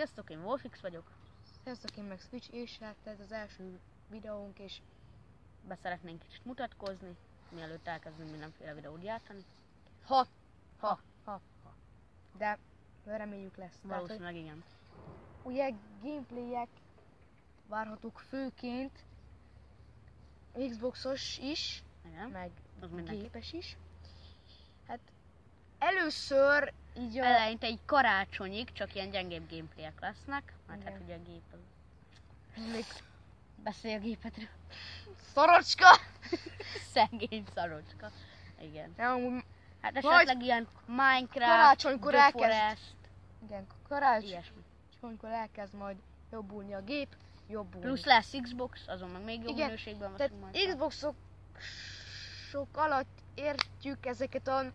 Sziasztok, én Wolfix vagyok. Sziasztok, én meg Switch, és hát ez az első videónk, és Be szeretnénk kicsit mutatkozni, mielőtt elkezdünk mindenféle videót gyártani. ha. De reméljük lesz. Valószínűleg igen. Ugye gameplayek várhatók főként Xboxos is, Igen. meg Az mindenki. gépes is. Hát először így Eleinte egy karácsonyig csak ilyen gyengébb gameplayek lesznek, mert hát Igen. ugye a gép az... még Beszélj a gépedről. szarocska! Szegény szarocska. Igen. Nem, amúgy Hát Majd esetleg ilyen Minecraft, karácsonykor The elkezd- Forest, igen, karácsony, ilyesmi. amikor elkezd majd jobbulni a gép, jobbulni. Plusz lesz Xbox, azon meg még jobb Igen, minőségben Tehát veszünk majd. Xboxok sok alatt értjük ezeket a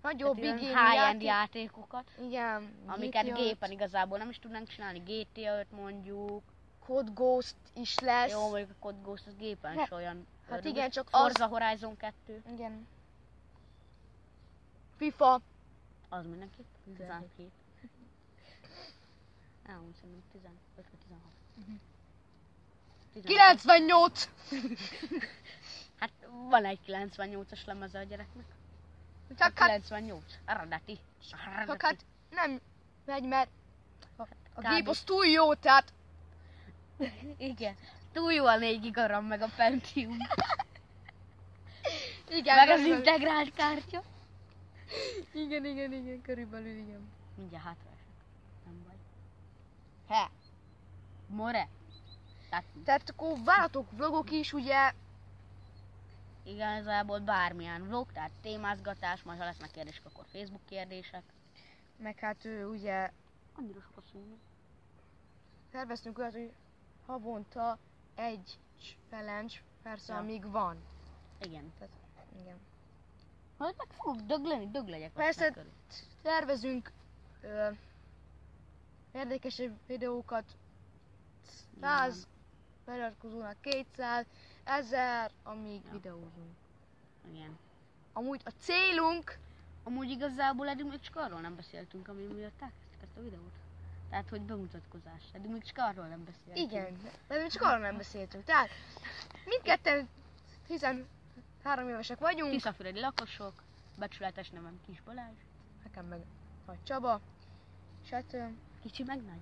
nagyobb Tehát ilyen igényű high-end játékokat, Igen, amiket GTA gépen igazából nem is tudnánk csinálni. GTA 5 mondjuk. Code Ghost is lesz. Jó, mondjuk a Code Ghost az gépen Hát- is olyan hát ördögös. igen, csak Forza Horizon 2, Igen. FIFA. az mindenképp. 17. 17. Nem, szerintem 15 vagy 16. 98! Hát van egy 98-as lemeze a gyereknek. Csak hát, 98. Eredeti. csak hát nem megy, mert a kb. gép az túl jó, tehát Igen. Túl jó a 4 giga RAM meg a Pentium. igen, Meg az körülbelül- integrált kártya. igen, körülbelül igen. Mindjárt hátra esek. Nem baj. He. More. Tehát akkor várhatók vlogok is, ugye, Igazából bármilyen vlog, tehát témázgatás, majd ha lesznek kérdések, akkor Facebook kérdések. meg hát ugye Annyira sokat szólni. terveztünk olyat, hogy havonta egy challenge, persze, Ja. amíg van. Igen. Tehát, igen. Majd meg fogok döglegyek. Persze. aztán körül. Tervezünk érdekesebb videókat, 100 feliratkozónak 200, 1000, amíg Ja. videózunk. Igen. Amúgy a célunk, Amúgy igazából eddig még csak arról nem beszéltünk, ami miatt elkezdtük ezt a videót. Tehát, hogy bemutatkozás. Eddig még csak arról nem beszéltünk. igen, de mi csak arról nem beszéltünk. Tehát mindketten 13 évesek vagyunk, Tiszafüredi lakosok, becsületes nevem Kis Balázs, nekem meg Nagy Csaba, és hát kicsi meg nagy.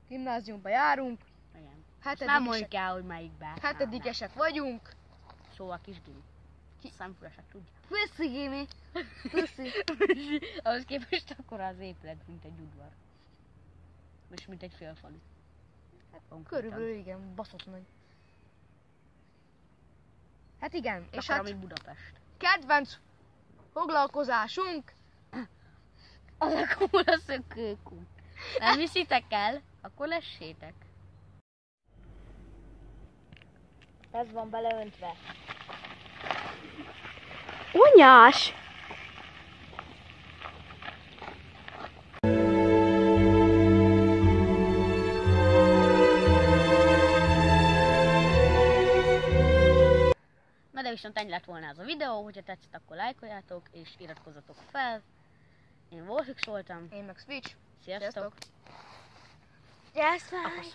gimnáziumba járunk, Igen. Nem mondjuk hetedikesek, el, hogy melyikben. hetedikesek vagyunk. Szóval kis gimi. Szemfülesek tudja. Puszi, Gimi! Puszi! Ahhoz képest akkor az épület, mint egy udvar. És mint egy félfalu. Hát Körülbelül igen, baszott nagy. Hát igen, és És hát mint Budapest. kedvenc foglalkozásunk, Az a kóla szökőkút. Nem hiszitek el? Akkor lessétek. Ez van beleöntve. Unyás! Na de viszont ennyi lett volna ez a videó, hogyha tetszett, akkor lájkoljátok és iratkozzatok fel. Én Wolfix voltam. Én meg Switch. Sziasztok! Yes, I,